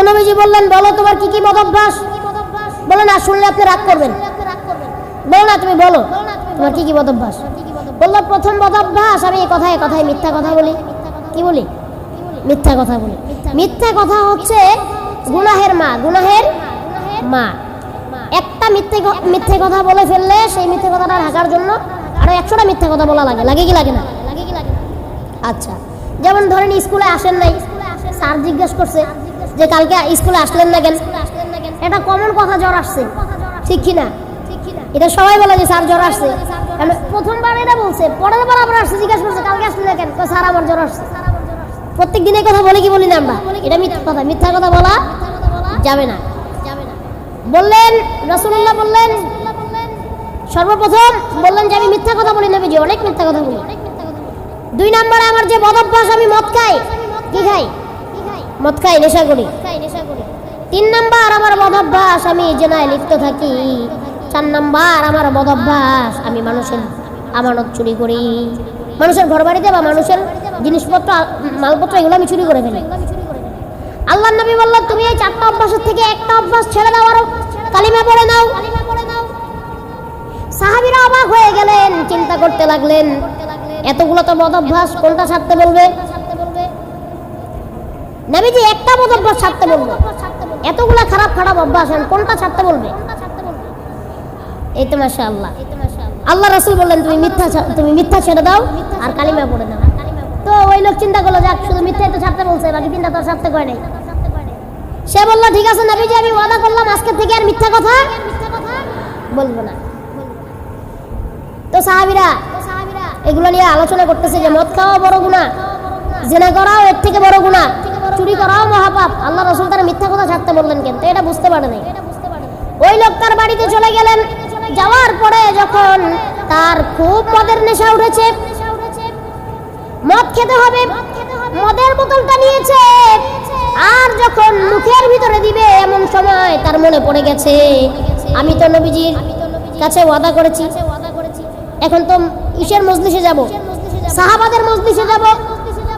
নবীজি বললেন, বলো তোমার কি কি বদভ্যাস। বলে না শুনলে আপনি রাগ করবেন। বলো না, তুমি বলো তোমার কি কি বদভ্যাস। বললো প্রথম বদভ্যাস, আমি কথায় কথায় মিথ্যা কথা বলি। কি বলি? মিথ্যা কথা বলি। মিথ্যা কথা হচ্ছে গুনাহের মা, গুনাহের মা। একটা মিথ্যে কথা বলে ফেললে সেই মিথ্যে কথাটা ঢাকার জন্য আরো 100টা মিথ্যা কথা বলা লাগে। লাগে কি লাগে না? আচ্ছা, যেমন ধরেন স্কুলে আসেন নাই, স্যার জিজ্ঞেস করছে যে কালকে স্কুলে আসলেন না কেন। এটা কমন কথা, জ্বর আসছে, ঠিক কি না? এটা সবাই বলে যে স্যার জ্বর আসছে। প্রথমবার এটা বলছে, পরের বার আবার আসছে, জিজ্ঞেস করছে কালকে আসলেন না কেন, স্যার আমার জ্বর আসছে। প্রত্যেক দিনে কথা বলে কি বলি না আমরা? এটা মিথ্যা কথা। মিথ্যা কথা বলা যাবে না। বললেন রাসূলুল্লাহ, বললেন সর্বপ্রথম বললেন যে আমি মিথ্যা কথা বলি না, নবীজি অনেক মিথ্যা কথা বলি। 2 নম্বরে আমার যে বদভ্যাস, আমি মদ খাই। কি খাই? মদ খাই, নেশা করি। 3 নাম্বার আমার বদভ্যাস, আমি জিনায় লিপ্ত থাকি। 4 নাম্বার আমার বদভ্যাস, আমি মানুষের আমানত চুরি করি। মানুষের ঘর বাড়িতে বা মানুষের জিনিসপত্র, মালপত্র এগুলো আমি চুরি করে ফেলি। আল্লাহর নবী বললেন তুমি এই 4টা অভ্যাসের থেকে একটা অভ্যাস ছেড়ে দাও, আর কালিমা পড়ে নাও। সাহাবীরা অবাক হয়ে গেলেন, চিন্তা করতে লাগলেন এতগুলো তো বদভ্যাস, কোনটা ছাড়তে বলবে? নবীজি একটা বদভ্যাস ছাড়তে বলবে, এতগুলা খারাপ খারাপ অভ্যাস কোনটা ছাড়তে বলবে? এই তো মাশাআল্লাহ, আল্লাহ রাসূল বললেন তুমি মিথ্যা ছেড়ে দাও আর কালিমা পড়ে নাও। তো ওই লোক চিন্তা করলো, যাক শুধু মিথ্যাই তো ছাড়তে বলছে, বাকি 3টা তো ছাড়তে কয় নাই। সে বলল ঠিক আছে নবীজি, আমি ওয়াদা করলাম আজকে থেকে আর মিথ্যা কথা বলবো না। তো সাহাবীরা এগুলো নিয়ে আলোচনা করতেছে যে মদ খাওয়া বড় গুনাহ, জিনা করাও এর থেকে বড় গুনাহ, চুরি করাও মহাপাপ। আল্লাহ রাসূল তার মিথ্যা কথা ছাড়তে বললেন কেন? তো এটা বুঝতে পারে নাই। ওই লোক তার বাড়িতে চলে গেলেন। যাওয়ার পরে যখন তার খুব মদের নেশা উঠেছে, মদ খেতে হবে, মদের বোতলটা নিয়েছে, আর যখন মুখের ভিতরে দিবে এমন সময় তার মনে পড়ে গেছে আমি তো নবীজির কাছে ওয়াদা করেছি, এখন তো ইশার মজলিসে যাব, সাহাবাদের মজলিসে যাব,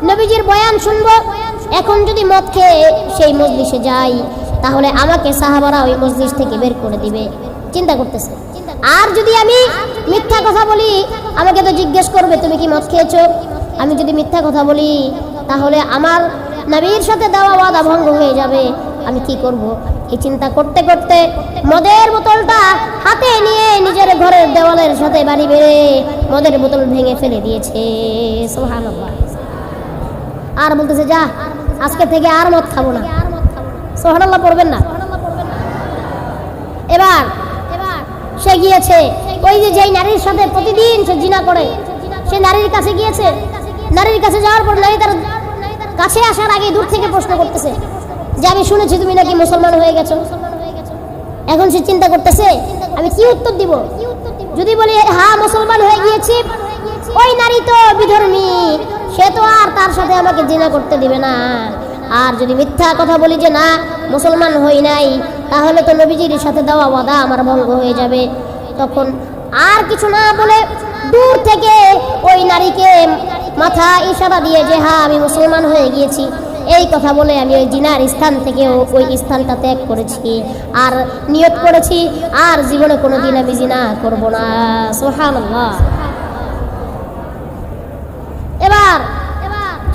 নবীজির বয়ান শুনবো। এখন যদি মদ খেয়ে সেই মজলিসে যাই তাহলে আমাকে সাহাবারা ওই মজলিস থেকে বের করে দিবে। চিন্তা করতেছে, আর যদি আমি মিথ্যা কথা বলি আমাকে তো জিজ্ঞেস করবে তুমি কি মদ খেয়েছো। আমি যদি মিথ্যা কথা বলি তাহলে আমার নবীর সাথে দেওয়া ওয়াদা ভঙ্গ হয়ে যাবে। আমি কি করব? এই চিন্তা করতে করতে মদের বোতলটা হাতে নিয়ে নিজের ঘরের দেওয়ালের সাথে বাড়ি বেড়ে মদের বোতল ভেঙে ফেলে দিয়েছে। সুবহানাল্লাহ। আর বলতেছে যা আজকে থেকে আর মদ খাবো না। সুবহানাল্লাহ পড়বেন না। এবার সে গিয়েছে ওই যে যেই নারীর সাথে প্রতিদিন সে জিনা করে, সে নারীর কাছে গিয়েছে। নারীর কাছে যাওয়ার পর নারী তার কাছে আসার আগে দূর থেকে প্রশ্ন করতেছে যে আমি শুনেছি তুমি নাকি মুসলমান হয়ে গেছো। এখন সে চিন্তা করতেছে আমি কি উত্তর দিব। যদি বলি হ্যাঁ মুসলমান হয়ে গিয়েছি, ওই নারী তো বিধর্মী, সে তো আর তার সাথে আমাকে জিনা করতে দিবে না। আর যদি মিথ্যা কথা বলি যে না মুসলমান হই নাই, তাহলে তো নবীজির সাথে দেওয়া ওয়াদা আমার ভঙ্গ হয়ে যাবে। তখন আর কিছু না বলে দূর থেকে ওই নারীকে মাথা ইশারা দিয়ে যে হ্যাঁ আমি মুসলমান হয়ে গিয়েছি, এই কথা বলে আমি ওই জিনার স্থান থেকে ওই স্থানটা ত্যাগ করেছি আর নিয়ত করেছি আর জীবনে কোনোদিন আমি জিনা করব না। সুবহানাল্লাহ। এবার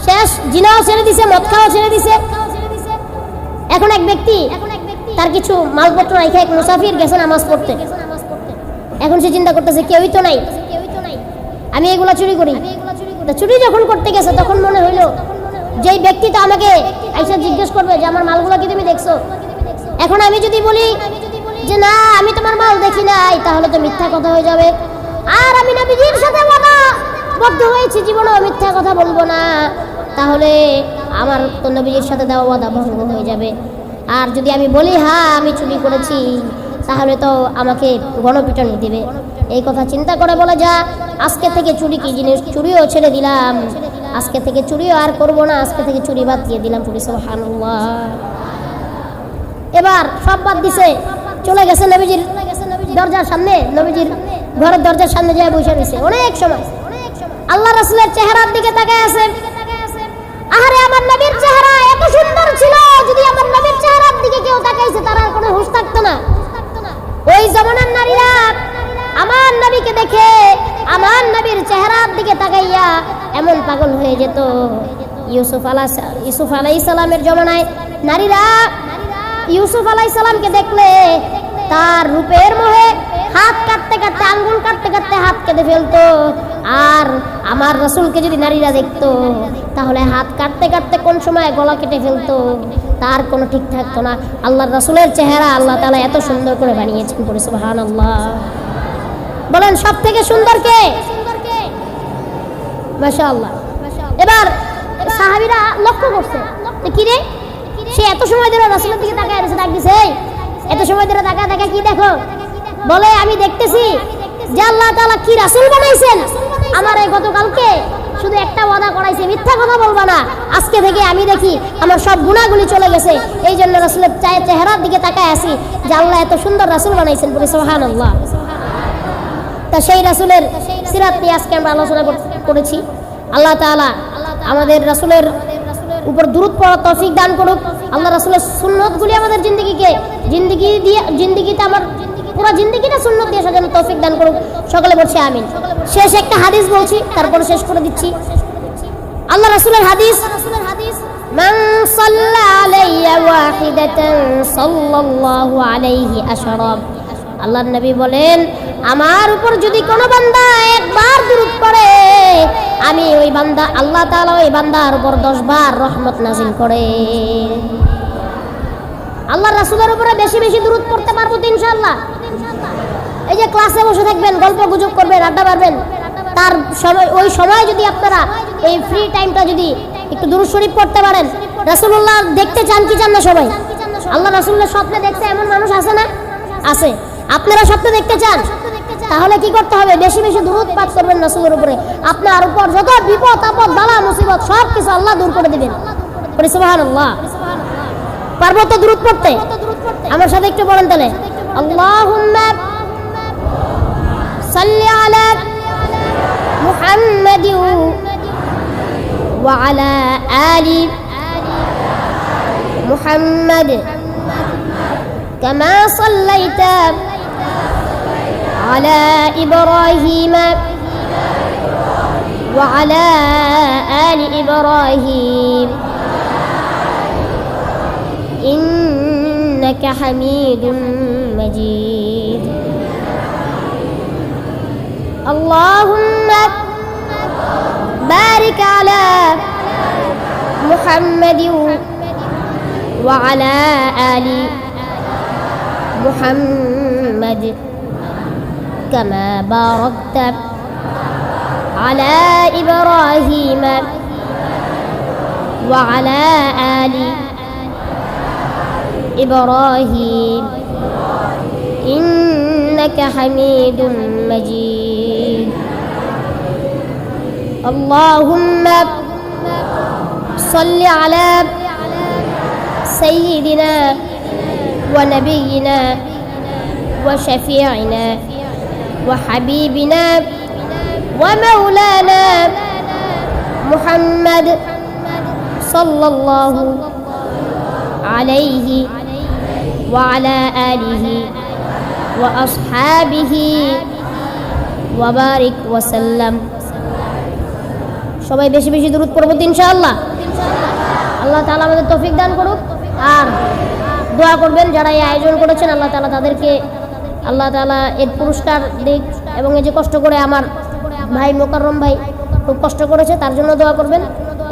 শেষ, জিনাও ছেড়ে দিছে, মদ খাওয়া ছেড়ে দিছে। এখন এক ব্যক্তি তার কিছু মালপত্র রেখে এক মুসাফির গেছে নামাজ পড়তে। এখন সে চিন্তা করতেছে কেউই তো নাই, আমি এগুলা চুরি করি। চুরি যখন করতে গেছে তখন মনে হইলো যেই ব্যক্তি তো আমাকে আইসা জিজ্ঞেস করবে যে আমার মালগুলো কি তুমি দেখছো। এখন আমি যদি বলি যে না আমি তোমার মাল দেখি নাই, তাহলে তো মিথ্যা কথা হয়ে যাবে। আর আমি নবীজির সাথে ওয়াদাবদ্ধ হয়েছি জীবনেও মিথ্যা কথা বলবো না, তাহলে আমার তো নবীজির সাথে দেওয়া ওয়াদা ভঙ্গ হয়ে যাবে। আর যদি আমি বলি হ্যাঁ আমি চুরি করেছি, তাহলে তো আমাকে গণপিটুনি দিবে। এই কথা চিন্তা করে বলে যা আজকে থেকে চুরি কি জিনিস, চুরিও ছেড়ে দিলাম, আজকে থেকে চুরিও আর করব না, আজকে থেকে চুরি বাদ দিয়ে দিলাম। চুরি সুবহানাল্লাহ। এবার সব বাদ দিছে, চলে গেছে নবীজির দরজার সামনে, নবীজির ঘরের দরজার সামনে যায় বসে রয়েছে অনেক সময়। আল্লাহ রাসূলের চেহারার দিকে তাকায় আছে। আহারে আমার নবীর চেহারা এত সুন্দর ছিল, যদি আমার নবীর চেহারা পাগল হয়ে যেত। ইউসুফ আলাইহিস সালামের জমানায় নারীরা ইউসুফ আলাইহিস সালামকে দেখলে তার রূপের মোহে হাত কাটতে কাটতে, আঙ্গুল কাটতে কাটতে হাত কেটে ফেলতো। আর আমার রাসূলকে যদি নারীরা দেখতো তাহলে হাত কাটতে কাটতে কোন সময় গলা কেটে ফেলতো, তার কোনো ঠিক থাকতো না। আল্লাহর রাসূলের চেহারা আল্লাহ তাআলা এত সুন্দর করে বানিয়েছেন, পড়ে সুবহানাল্লাহ। বলেন সব থেকে সুন্দর কে? মাশাআল্লাহ। এবার সাহাবীরা লক্ষ্য করছে কি রে, সে এত সময় ধরে রাসূলের দিকে তাকায় আছে, ডাক দিছে, এই এত সময় ধরে তাকায় তাকায় কি দেখো? বলে আমি দেখতেছি যে আল্লাহ তাআলা কি রাসূল বানাইছেন। আমার এই গতকালকে শুধু একটা ওয়াদা করাইছে, মিথ্যা কথা বলবা না, আজকে থেকে আমি দেখি আমার সব গুনাহগুলি চলে গেছে। এই জন্য রাসূলের চেহারার দিকে তাকায় আছি যে আল্লাহ এত সুন্দর রাসূল বানাইছেন, বলে সুবহানাল্লাহ। তা সেই রাসূলের সিরাত নিয়ে আজকে আমরা আলোচনা করেছি। আল্লাহ তাআলা আমাদের রাসূলের উপর দুরূদ পড়ার তৌফিক দান করুক। আল্লাহ রাসূলের সুন্নতগুলি আমাদের জিন্দেগিতে আমার পুরো জিন্দেগিটা সুন্নত দিয়ে সাজানো তৌফিক দান করুক। সকলে বলছি আমিন। শেষ একটা হাদিস বলছি, তারপর শেষ করে দিচ্ছি। আল্লাহ রাসূলের হাদিস, মান সাল্লা আলাইয়া ওয়াহিদাতান সাল্লাল্লাহু আলাইহি আশরা। আল্লাহর নবী বলেন, আমার উপর যদি কোনো বান্দা একবার দুরূদ পড়ে, আমি ওই বান্দা, আল্লাহ তাআলা ওই বান্দার উপর 10 বার রহমত নাযিল করে। আল্লাহর রাসূলের উপরে বেশি বেশি দুরূদ পড়তে পারবো তো ইনশাআল্লাহ। এই যে ক্লাসে বসে থাকবেন, গল্প গুজব করবেন, আড্ডা মারবেন, তার সময় ওই সময় যদি আপনারা এই ফ্রি টাইমটা যদি একটু দুরূদ শরীফ পড়তে পারেন। রাসূলুল্লাহ দেখতে চান কি চান না সবাই? আল্লাহ রাসূলের স্বপ্নে দেখতে এমন মানুষ আছে না? আছে। আপনারা স্বপ্নে দেখতে চান? তাহলে কি করতে হবে? বেশি বেশি দুরূদ পাঠ করবেন রাসূলের উপরে। আপনার উপর যত বিপদ আপদ বালা মুসিবত সব কিছু আল্লাহ দূর করে দিবেন। বলি সুবহানাল্লাহ। পারবো তো দুরূদ পড়তে? আমার সাথে একটু বলেন তাহলে, আল্লাহুম্মা সাল্লি আলা মুহাম্মাদিন ওয়া আলা আলি মুহাম্মাদ কামা সাল্লাইতা আলা ইব্রাহিম ওয়া আলা আলি ইব্রাহিম إنك حميد مجيد اللهم بارك على محمد وعلى آل محمد كما باركت على إبراهيم وعلى آل إبراهيم إنك حميد مجيد اللهم صل على سيدنا ونبينا وشفيعنا وحبيبنا ومولانا محمد صلى الله عليه وعلى آله وأصحابه وبارك وسلم। সবাই বেশি বেশি দুরূদ পড়ব ইনশাআল্লাহ। আল্লাহ তাআলা আমাদের তৌফিক দান করুক। আর দোয়া করবেন যারা এই আয়োজন করেছেন, আল্লাহ তাআলা তাদেরকে আল্লাহ তাআলা এর পুরস্কার দিক। এবং এই যে কষ্ট করে আমার ভাই মোকাররম ভাই খুব কষ্ট করেছে, তার জন্য দোয়া করবেন।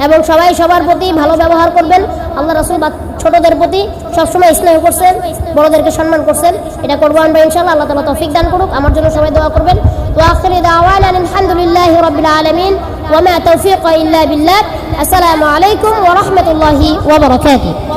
এবং সবাই সবার প্রতি ভালো ব্যবহার করবেন। আল্লাহ রাসূল ছোটদের প্রতি সবসময় স্নেহ করছেন, বড়দেরকে সম্মান করছেন। এটা করবো আমরা ইনশাআল্লাহ। আল্লাহ তাআলা তৌফিক দান করুক। আমার জন্য সবাই দোয়া করবেন। ওয়া আখিরু দাওয়ানা আলহামদুলিল্লাহি রাব্বিল আলামিন ওয়া মা তাওফীকি ইল্লা বিল্লাহ। আসসালামু আলাইকুম ওয়া রাহমাতুল্লাহি ওয়া বারাকাতুহু।